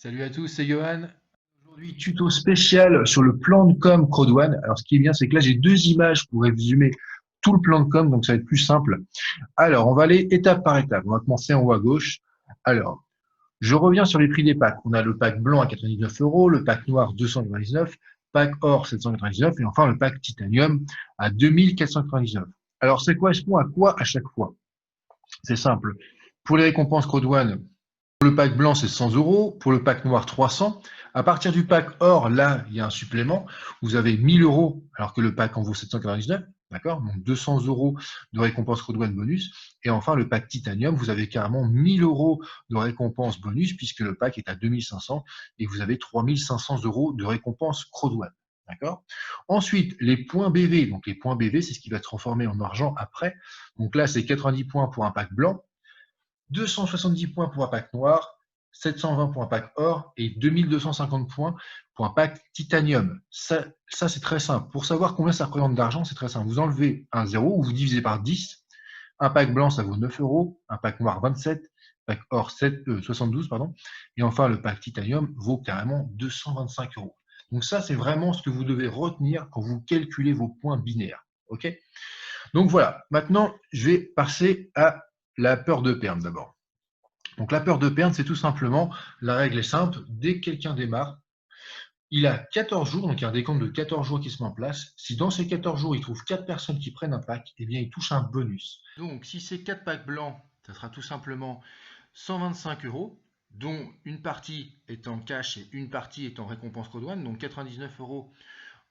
Salut à tous, c'est Johan. Aujourd'hui, tuto spécial sur le plan de com Crowdone. Alors, ce qui est bien, c'est que là, j'ai deux images pour résumer tout le plan de com, donc ça va être plus simple. Alors, on va aller étape par étape. On va commencer en haut à gauche. Alors, je reviens sur les prix des packs. On a le pack blanc à 99 euros, le pack noir 299, pack or 799 et enfin le pack titanium à 2499. Alors, ça correspond à quoi à chaque fois? C'est simple. Pour les récompenses Crowdone, pour le pack blanc, c'est 100 euros. Pour le pack noir, 300. À partir du pack or, là, il y a un supplément. Vous avez 1000 euros, alors que le pack en vaut 799. D'accord? Donc 200 euros de récompense Crowdone bonus. Et enfin, le pack titanium, vous avez carrément 1000 euros de récompense bonus, puisque le pack est à 2500 et vous avez 3500 euros de récompense Crowdone. D'accord? Ensuite, les points BV. Donc les points BV, c'est ce qui va se transformer en argent après. Donc là, c'est 90 points pour un pack blanc, 270 points pour un pack noir, 720 pour un pack or et 2250 points pour un pack titanium. Ça c'est très simple. Pour savoir combien ça représente d'argent, c'est très simple. Vous enlevez un 0 ou vous divisez par 10. Un pack blanc, ça vaut 9 euros. Un pack noir, 27. Pack or, 72, pardon. Et enfin, le pack titanium vaut carrément 225 euros. Donc ça, c'est vraiment ce que vous devez retenir quand vous calculez vos points binaires. OK? Donc voilà. Maintenant, je vais passer à la peur de perdre d'abord. Donc la peur de perdre, c'est tout simplement, la règle est simple, dès que quelqu'un démarre, il a 14 jours, donc il y a un décompte de 14 jours qui se met en place. Si dans ces 14 jours, il trouve 4 personnes qui prennent un pack, eh bien il touche un bonus. Donc, si c'est 4 packs blancs, ça sera tout simplement 125 euros, dont une partie est en cash et une partie est en récompense Crowdone, donc 99 euros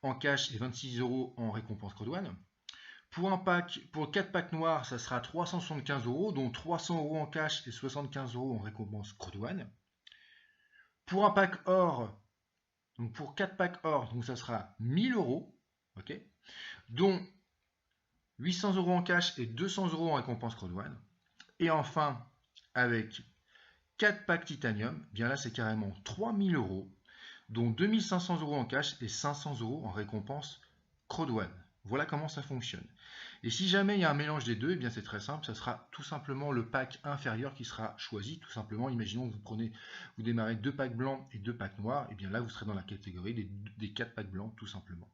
en cash et 26 euros en récompense Crowdone. Pour 4 packs noirs, ça sera 375 euros, dont 300 euros en cash et 75 euros en récompense Crowdone. Pour un pack or, donc pour 4 packs or, donc ça sera 1000 euros, ok, dont 800 euros en cash et 200 euros en récompense Crowdone. Et enfin, avec 4 packs titanium, bien là c'est carrément 3000 euros, dont 2500 euros en cash et 500 euros en récompense Crowdone. Voilà comment ça fonctionne. Et si jamais il y a un mélange des deux, eh bien c'est très simple, ça sera tout simplement le pack inférieur qui sera choisi. Tout simplement, imaginons que vous démarrez 2 packs blancs et 2 packs noirs, et bien là vous serez dans la catégorie des 4 packs blancs tout simplement.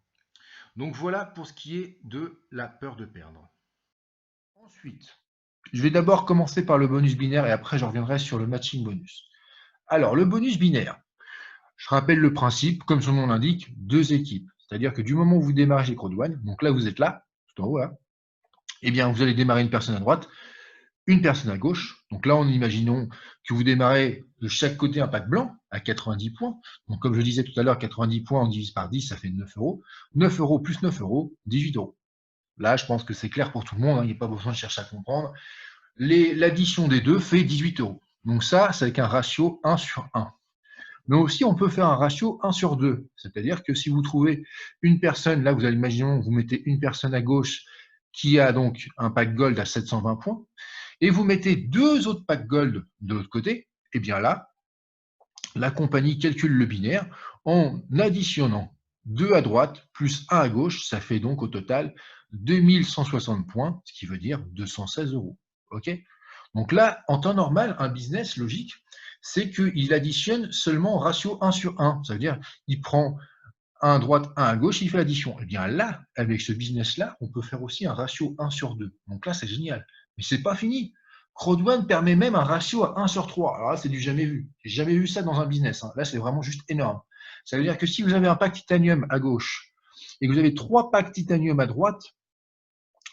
Donc voilà pour ce qui est de la peur de perdre. Ensuite, je vais d'abord commencer par le bonus binaire et après je reviendrai sur le matching bonus. Alors, le bonus binaire, je rappelle le principe, comme son nom l'indique, deux équipes. C'est-à-dire que du moment où vous démarrez chez Crowdone, donc là vous êtes là, tout en haut là, eh bien vous allez démarrer une personne à droite, une personne à gauche. Donc là, en imaginons que vous démarrez de chaque côté un pack blanc à 90 points. Donc comme je disais tout à l'heure, 90 points, on divise par 10, ça fait 9 euros. 9 euros plus 9 euros, 18 euros. Là, je pense que c'est clair pour tout le monde, hein, il n'y a pas besoin de chercher à comprendre. L'addition des deux fait 18 euros. Donc ça, c'est avec un ratio 1 sur 1. Mais aussi, on peut faire un ratio 1 sur 2. C'est-à-dire que si vous trouvez une personne, là, vous allez imaginer, vous mettez une personne à gauche qui a donc un pack gold à 720 points, et vous mettez deux autres packs gold de l'autre côté, et bien là, la compagnie calcule le binaire en additionnant 2 à droite plus 1 à gauche, ça fait donc au total 2160 points, ce qui veut dire 216 euros. OK? Donc là, en temps normal, un business logique, c'est qu'il additionne seulement ratio 1 sur 1. Ça veut dire il prend 1 à droite, 1 à gauche, il fait l'addition. Et bien là, avec ce business-là, on peut faire aussi un ratio 1 sur 2. Donc là, c'est génial. Mais c'est pas fini. Crowdone permet même un ratio à 1 sur 3. Alors là, c'est du jamais vu. J'ai jamais vu ça dans un business, hein. Là, c'est vraiment juste énorme. Ça veut dire que si vous avez un pack titanium à gauche et que vous avez 3 packs titanium à droite,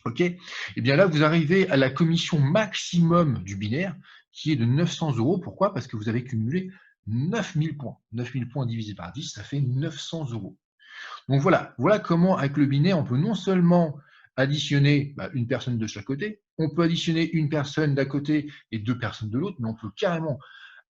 ok, et bien là, vous arrivez à la commission maximum du binaire qui est de 900 euros. Pourquoi? Parce que vous avez cumulé 9000 points. 9000 points divisé par 10, ça fait 900 euros. Donc voilà comment avec le binaire, on peut non seulement additionner une personne de chaque côté, on peut additionner une personne d'un côté et deux personnes de l'autre, mais on peut carrément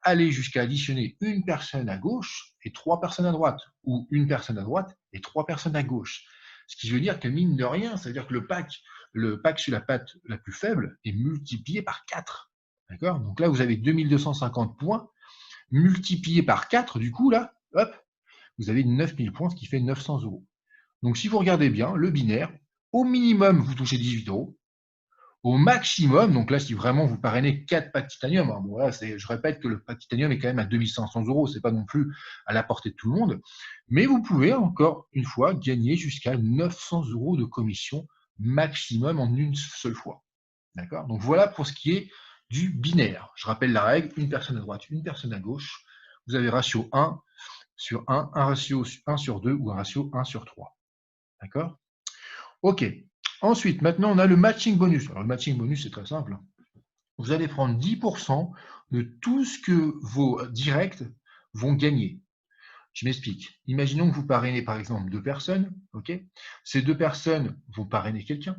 aller jusqu'à additionner une personne à gauche et trois personnes à droite, ou une personne à droite et trois personnes à gauche. Ce qui veut dire que mine de rien, ça veut dire que le pack sur la patte la plus faible est multiplié par 4. D'accord? Donc là, vous avez 2250 points multiplié par 4, du coup, là, hop, vous avez 9000 points, ce qui fait 900 euros. Donc si vous regardez bien, le binaire, au minimum, vous touchez 18 euros, Au maximum, donc là, si vraiment vous parrainez 4 packs titanium, hein, bon, là, je répète que le pack titanium est quand même à 2500 €, c'est pas non plus à la portée de tout le monde, mais vous pouvez encore une fois gagner jusqu'à 900 € de commission maximum en une seule fois. D'accord? Donc voilà pour ce qui est du binaire. Je rappelle la règle, une personne à droite, une personne à gauche. Vous avez ratio 1 sur 1, un ratio 1 sur 2 ou un ratio 1 sur 3. D'accord? Ok. Ensuite, maintenant, on a le matching bonus. Alors, le matching bonus, c'est très simple. Vous allez prendre 10% de tout ce que vos directs vont gagner. Je m'explique. Imaginons que vous parrainez par exemple 2 personnes. Ok. Ces 2 personnes vont parrainer quelqu'un.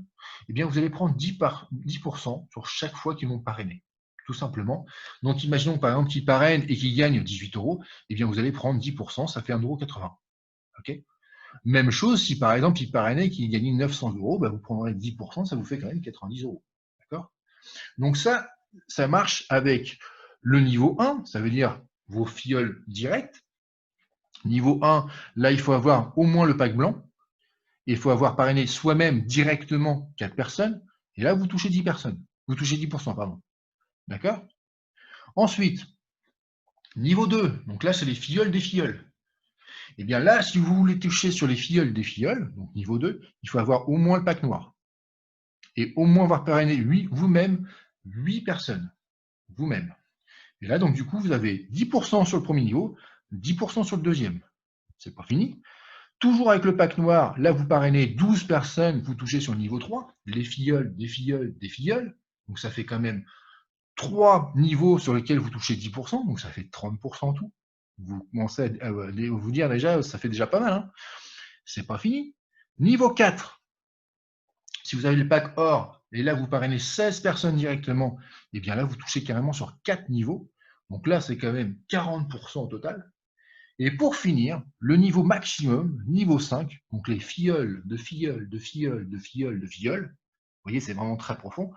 Eh bien, vous allez prendre 10% sur chaque fois qu'ils vont parrainer. Tout simplement. Donc, imaginons par exemple qu'ils parrainent et qu'ils gagnent 18 €. Eh bien, vous allez prendre 10%, ça fait 1,80 €. Ok. Même chose, si par exemple, il parrainait qu'il gagnait 900 €, bah, vous prendrez 10%, ça vous fait quand même 90 €. D'accord? Donc ça marche avec le niveau 1, ça veut dire vos filleuls directs. Niveau 1, là, il faut avoir au moins le pack blanc. Il faut avoir parrainé soi-même directement 4 personnes. Et là, vous touchez 10 personnes. Vous touchez 10%, pardon. D'accord? Ensuite, niveau 2, donc là, c'est les filleuls des filleuls. Et bien là, si vous voulez toucher sur les filleuls des filleuls, donc niveau 2, il faut avoir au moins le pack noir. Et au moins avoir parrainé vous-même 8 personnes. Vous-même. Et là, donc, du coup, vous avez 10% sur le premier niveau, 10% sur le deuxième. C'est pas fini. Toujours avec le pack noir, là, vous parrainez 12 personnes, vous touchez sur le niveau 3, les filleuls, des filleuls, des filleuls. Donc, ça fait quand même 3 niveaux sur lesquels vous touchez 10%, donc ça fait 30% en tout. Vous commencez à vous dire déjà, ça fait déjà pas mal. Hein. C'est pas fini. Niveau 4, si vous avez le pack or, et là vous parrainez 16 personnes directement, et bien là vous touchez carrément sur 4 niveaux. Donc là c'est quand même 40% au total. Et pour finir, le niveau maximum, niveau 5, donc les filleuls de filleuls, de filleuls, de filleuls, de filleuls, vous voyez c'est vraiment très profond.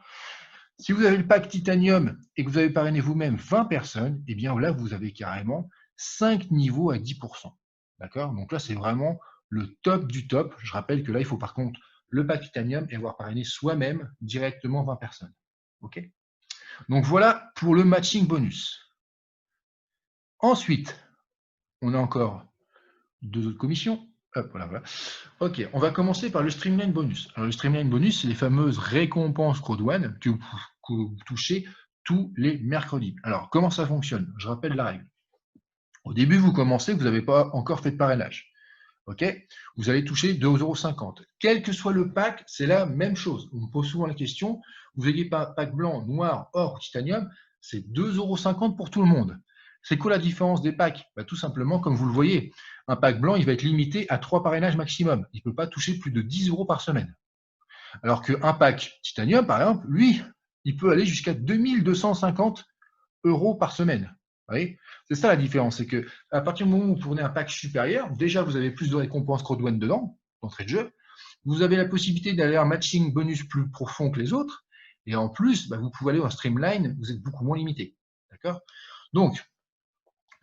Si vous avez le pack titanium et que vous avez parrainé vous-même 20 personnes, et bien là vous avez carrément 5 niveaux à 10%. D'accord? Donc là c'est vraiment le top du top. Je rappelle que là il faut par contre le pack titanium et avoir parrainé soi-même directement 20 personnes. Ok? Donc voilà pour le matching bonus. Ensuite, on a encore 2 autres commissions. Hop, voilà. Ok, on va commencer par le streamline bonus. Alors le streamline bonus, c'est les fameuses récompenses Crowdone que vous touchez tous les mercredis. Alors comment ça fonctionne? Je rappelle la règle. Au début, vous commencez, vous n'avez pas encore fait de parrainage. Ok, vous allez toucher 2,50 €. Quel que soit le pack, c'est la même chose. On me pose souvent la question, vous ayez pas pack blanc, noir, or ou titanium, c'est 2,50 € pour tout le monde. C'est quoi la différence des packs? Bah, tout simplement, comme vous le voyez, un pack blanc, il va être limité à 3 parrainages maximum. Il ne peut pas toucher plus de 10 € par semaine. Alors qu'un pack titanium, par exemple, lui, il peut aller jusqu'à 2250 € par semaine. Vous voyez, c'est ça la différence, c'est que à partir du moment où vous prenez un pack supérieur, déjà vous avez plus de récompenses Crowdone dedans, d'entrée de jeu. Vous avez la possibilité d'aller en matching bonus plus profond que les autres. Et en plus, bah, vous pouvez aller en streamline, vous êtes beaucoup moins limité. D'accord? Donc,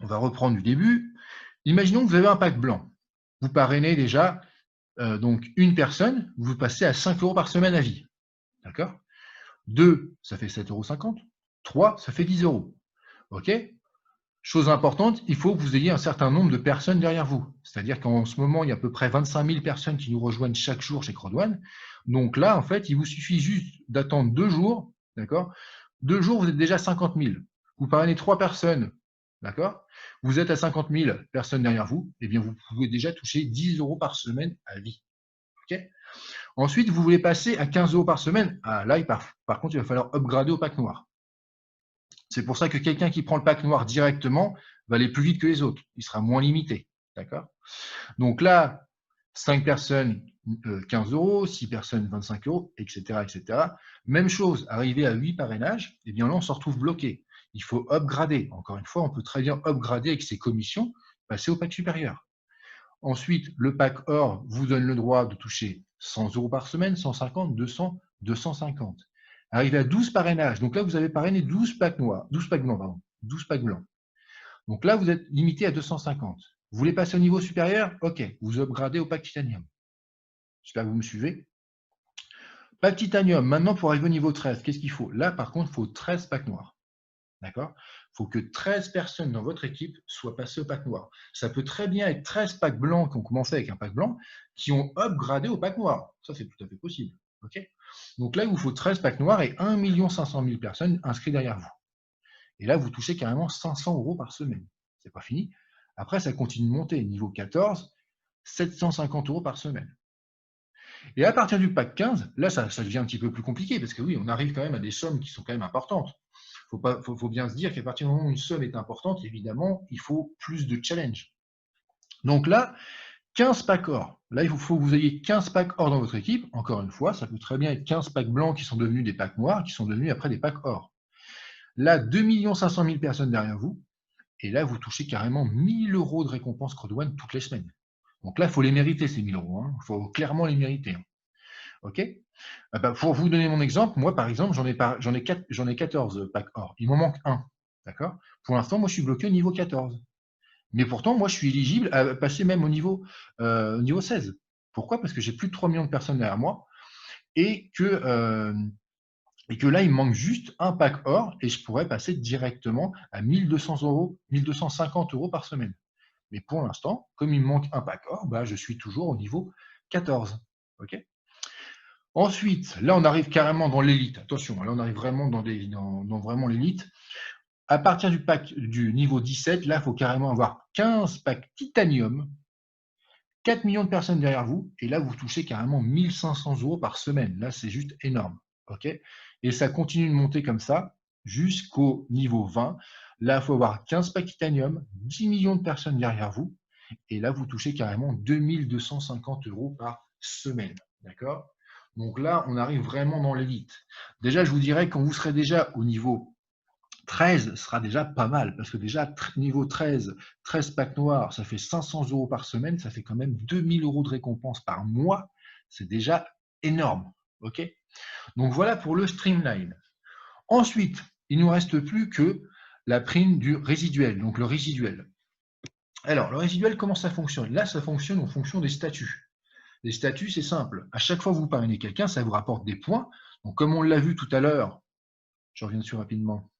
on va reprendre du début. Imaginons que vous avez un pack blanc. Vous parrainez déjà donc une personne, vous passez à 5 € par semaine à vie. D'accord? 2, ça fait 7,50 €. 3, ça fait 10 €. OK? Chose importante, il faut que vous ayez un certain nombre de personnes derrière vous. C'est-à-dire qu'en ce moment, il y a à peu près 25 000 personnes qui nous rejoignent chaque jour chez Crowdone. Donc là, en fait, il vous suffit juste d'attendre 2 jours. D'accord? 2 jours, vous êtes déjà à 50 000. Vous parrainez 3 personnes. D'accord? Vous êtes à 50 000 personnes derrière vous. Eh bien, vous pouvez déjà toucher 10 € par semaine à vie. OK? Ensuite, vous voulez passer à 15 € par semaine. Ah, là, par contre, il va falloir upgrader au pack noir. C'est pour ça que quelqu'un qui prend le pack noir directement va aller plus vite que les autres. Il sera moins limité. D'accord? Donc là, 5 personnes, 15 €, 6 personnes, 25 €, etc., etc. Même chose, arrivé à 8 parrainages, eh bien là, on se retrouve bloqué. Il faut upgrader. Encore une fois, on peut très bien upgrader avec ses commissions, passer au pack supérieur. Ensuite, le pack or vous donne le droit de toucher 100 € par semaine, 150, 200, 250. Arrivé à 12 parrainages. Donc là, vous avez parrainé 12 packs noirs, 12 packs blancs, pardon, 12 packs blancs. Donc là, vous êtes limité à 250. Vous voulez passer au niveau supérieur? OK, vous upgradez au pack titanium. J'espère que vous me suivez. Pack titanium. Maintenant, pour arriver au niveau 13, qu'est-ce qu'il faut? Là, par contre, il faut 13 packs noirs. D'accord? Il faut que 13 personnes dans votre équipe soient passées au pack noir. Ça peut très bien être 13 packs blancs qui ont commencé avec un pack blanc, qui ont upgradé au pack noir. Ça, c'est tout à fait possible. Okay, donc là, il vous faut 13 packs noirs et 1 500 000 personnes inscrites derrière vous. Et là, vous touchez carrément 500 € par semaine. C'est pas fini. Après, ça continue de monter. Niveau 14, 750 € par semaine. Et à partir du pack 15, là, ça devient un petit peu plus compliqué parce que oui, on arrive quand même à des sommes qui sont quand même importantes. Faut bien se dire qu'à partir du moment où une somme est importante, évidemment, il faut plus de challenge. Donc là, 15 packs or. Là, il faut que vous ayez 15 packs or dans votre équipe. Encore une fois, ça peut très bien être 15 packs blancs qui sont devenus des packs noirs, qui sont devenus après des packs or. Là, 2 500 000 personnes derrière vous. Et là, vous touchez carrément 1 000 € de récompense Crowdone toutes les semaines. Donc là, il faut les mériter, ces 1 000 €. Il faut clairement les mériter. OK? Pour vous donner mon exemple, moi, par exemple, j'en ai 14 packs or. Il m'en manque un. D'accord? Pour l'instant, moi, je suis bloqué au niveau 14. Mais pourtant, moi, je suis éligible à passer même au niveau 16. Pourquoi? Parce que j'ai plus de 3 millions de personnes derrière moi et que là, il me manque juste un pack or et je pourrais passer directement à 1 200 €, 1 250 € par semaine. Mais pour l'instant, comme il me manque un pack or, je suis toujours au niveau 14. OK? Ensuite, là, on arrive carrément dans l'élite. Attention, là, on arrive vraiment dans vraiment l'élite. À partir du niveau 17, là, il faut carrément avoir 15 packs titanium, 4 millions de personnes derrière vous, et là, vous touchez carrément 1 500 € par semaine. Là, c'est juste énorme. OK? Et ça continue de monter comme ça jusqu'au niveau 20. Là, il faut avoir 15 packs titanium, 10 millions de personnes derrière vous, et là, vous touchez carrément 2 250 € par semaine. D'accord? Donc là, on arrive vraiment dans l'élite. Déjà, je vous dirais, quand vous serez déjà au niveau 13, ce sera déjà pas mal, parce que déjà, niveau 13 packs noirs, ça fait 500 € par semaine, ça fait quand même 2 000 € de récompense par mois. C'est déjà énorme. OK? Donc voilà pour le streamline. Ensuite, il ne nous reste plus que la prime du résiduel, donc le résiduel. Alors, le résiduel, comment ça fonctionne? Là, ça fonctionne en fonction des statuts. Les statuts, c'est simple. À chaque fois que vous parrainez quelqu'un, ça vous rapporte des points. Donc, comme on l'a vu tout à l'heure, je reviens dessus rapidement.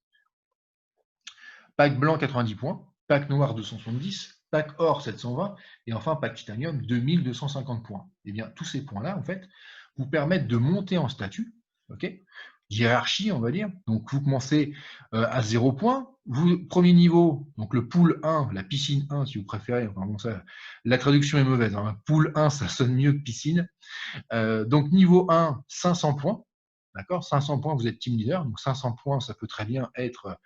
Pack blanc, 90 points. Pack noir, 270. Pack or, 720. Et enfin, pack titanium, 2250 points. Eh bien, tous ces points-là, en fait, vous permettent de monter en statut. OK, hiérarchie, on va dire. Donc, vous commencez à 0 points. Premier niveau, donc le pool 1, la piscine 1, si vous préférez. Enfin, bon, ça, la traduction est mauvaise. Hein. Pool 1, ça sonne mieux que piscine. Donc, niveau 1, 500 points. D'accord? 500 points, vous êtes team leader. Donc, 500 points, ça peut très bien être,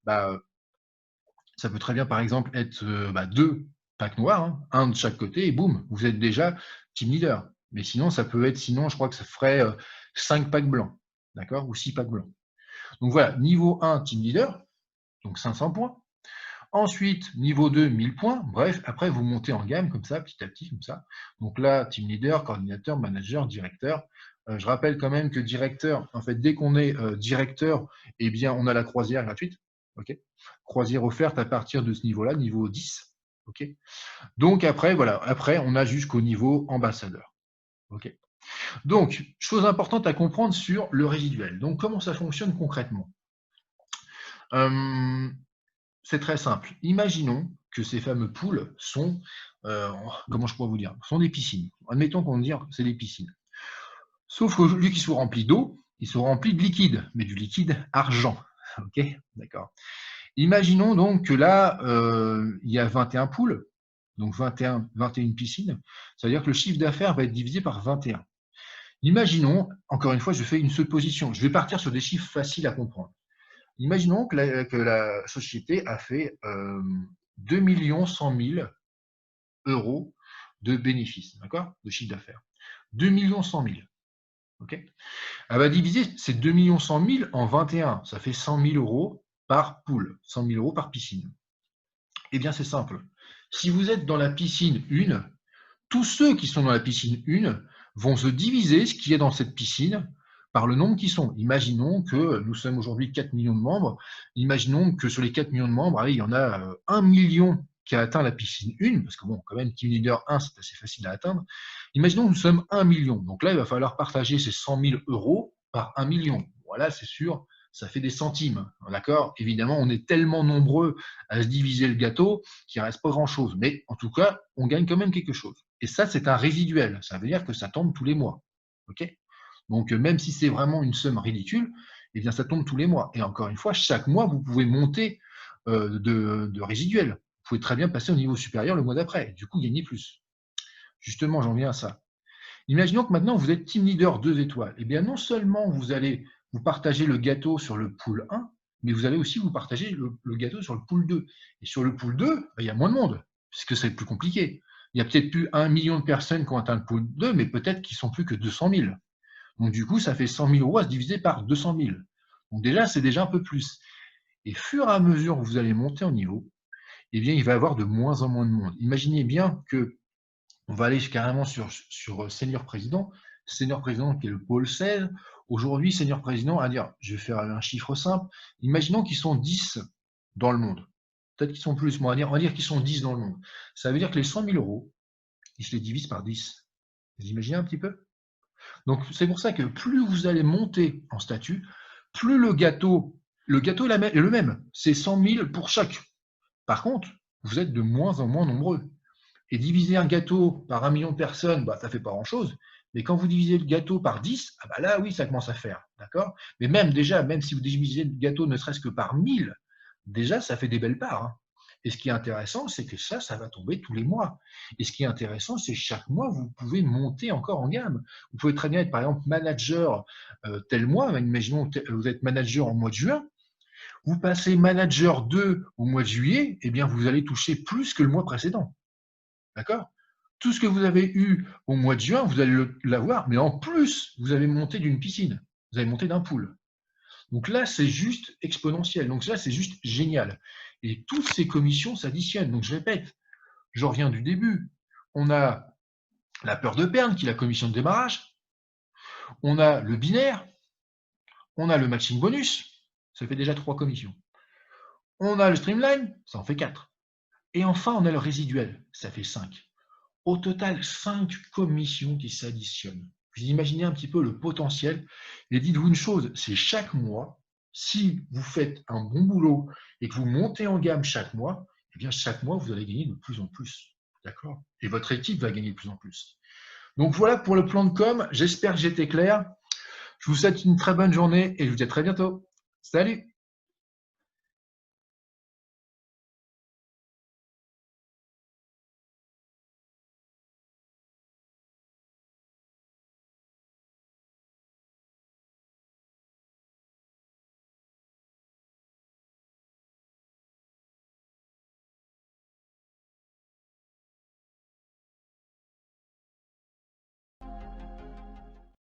ça peut très bien, par exemple, être 2 packs noirs, hein, un de chaque côté, et boum, vous êtes déjà team leader. Mais sinon, ça peut être, je crois que ça ferait 5 packs blancs. D'accord? Ou 6 packs blancs. Donc voilà, niveau 1, team leader, donc 500 points. Ensuite, niveau 2, 1000 points. Bref, après, vous montez en gamme comme ça, petit à petit, comme ça. Donc là, team leader, coordinateur, manager, directeur. Je rappelle quand même que directeur, en fait, dès qu'on est directeur, eh bien, on a la croisière gratuite. OK, croisière offerte à partir de ce niveau-là, niveau 10. OK. Donc après, voilà, après, on a jusqu'au niveau ambassadeur. OK. Donc, chose importante à comprendre sur le résiduel. Donc, comment ça fonctionne concrètement? C'est très simple. Imaginons que ces fameux pools sont, comment je pourrais vous dire, sont des piscines. Admettons qu'on dise que c'est des piscines. Sauf qu'au lieu qu'ils soient remplis d'eau, ils sont remplis de liquide, mais du liquide argent. OK, d'accord. Imaginons donc que là, il y a 21 pools, donc 21 piscines. Ça veut dire que le chiffre d'affaires va être divisé par 21. Imaginons, encore une fois, je fais une supposition. Je vais partir sur des chiffres faciles à comprendre. Imaginons que la société a fait 2 100 000 € de bénéfices, d'accord, de chiffre d'affaires. 2 100 000. OK. Elle va diviser ces 2 100 000 en 21. Ça fait 100 000 € par pool, 100 000 € par piscine. Eh bien, c'est simple. Si vous êtes dans la piscine 1, tous ceux qui sont dans la piscine 1 vont se diviser ce qui est dans cette piscine par le nombre qui sont. Imaginons que nous sommes aujourd'hui 4 millions de membres. Imaginons que sur les 4 millions de membres, allez, il y en a 1 million qui a atteint la piscine 1, parce que bon, quand même, team leader 1, c'est assez facile à atteindre. Imaginons que nous sommes 1 million. Donc là, il va falloir partager ces 100 000 euros par 1 million. Voilà, c'est sûr, ça fait des centimes. D'accord? Évidemment, on est tellement nombreux à se diviser le gâteau qu'il ne reste pas grand-chose. Mais en tout cas, on gagne quand même quelque chose. Et ça, c'est un résiduel. Ça veut dire que ça tombe tous les mois. OK? Donc, même si c'est vraiment une somme ridicule, eh bien, ça tombe tous les mois. Et encore une fois, chaque mois, vous pouvez monter de résiduel. Vous pouvez très bien passer au niveau supérieur le mois d'après. Du coup, gagner plus. Justement, j'en viens à ça. Imaginons que maintenant, vous êtes team leader 2 étoiles. Eh bien, non seulement vous allez vous partager le gâteau sur le pool 1, mais vous allez aussi vous partager le gâteau sur le pool 2. Et sur le pool 2, il y a moins de monde, puisque c'est plus compliqué. Il y a peut-être plus 1 million de personnes qui ont atteint le pool 2, mais peut-être qu'ils sont plus que 200 000. Donc, du coup, ça fait 100 000 euros à se diviser par 200 000. Donc, déjà, c'est déjà un peu plus. Et fur et à mesure que vous allez monter en niveau, eh bien, il va y avoir de moins en moins de monde. Imaginez bien que on va aller carrément sur senior président. Senior président qui est le pôle 16. Aujourd'hui, senior président, à dire, je vais faire un chiffre simple. Imaginons qu'ils sont 10 dans le monde. Peut-être qu'ils sont plus, mais on va dire qu'ils sont 10 dans le monde. Ça veut dire que les 100 000 euros, ils se les divisent par 10. Vous imaginez un petit peu? Donc, c'est pour ça que plus vous allez monter en statut, plus le gâteau est le même. C'est 100 000 pour chaque. Par contre, vous êtes de moins en moins nombreux. Et diviser un gâteau par 1 million de personnes, bah, ça ne fait pas grand-chose. Mais quand vous divisez le gâteau par 10, ah bah là, oui, ça commence à faire. D'accord? Mais même déjà, même si vous divisez le gâteau ne serait-ce que par 1000, déjà, ça fait des belles parts. Hein. Et ce qui est intéressant, c'est que ça va tomber tous les mois. Et ce qui est intéressant, c'est que chaque mois, vous pouvez monter encore en gamme. Vous pouvez très bien être, par exemple, manager tel mois. Imaginons que vous êtes manager en mois de juin. Vous passez manager 2 au mois de juillet, eh bien, vous allez toucher plus que le mois précédent. D'accord? Tout ce que vous avez eu au mois de juin, vous allez l'avoir, mais en plus, vous avez monté d'une piscine, vous avez monté d'un pool. Donc là, c'est juste exponentiel. Donc là, c'est juste génial. Et toutes ces commissions s'additionnent. Donc je répète, je reviens du début. On a la peur de perdre, qui est la commission de démarrage. On a le binaire. On a le matching bonus. Ça fait déjà 3 commissions. On a le streamline. Ça en fait 4. Et enfin, on a le résiduel. Ça fait 5. Au total, 5 commissions qui s'additionnent. Vous imaginez un petit peu le potentiel. Et dites-vous une chose, c'est chaque mois, si vous faites un bon boulot et que vous montez en gamme chaque mois, eh bien chaque mois, vous allez gagner de plus en plus. D'accord? Et votre équipe va gagner de plus en plus. Donc voilà pour le plan de com. J'espère que j'étais clair. Je vous souhaite une très bonne journée et je vous dis à très bientôt. Salut!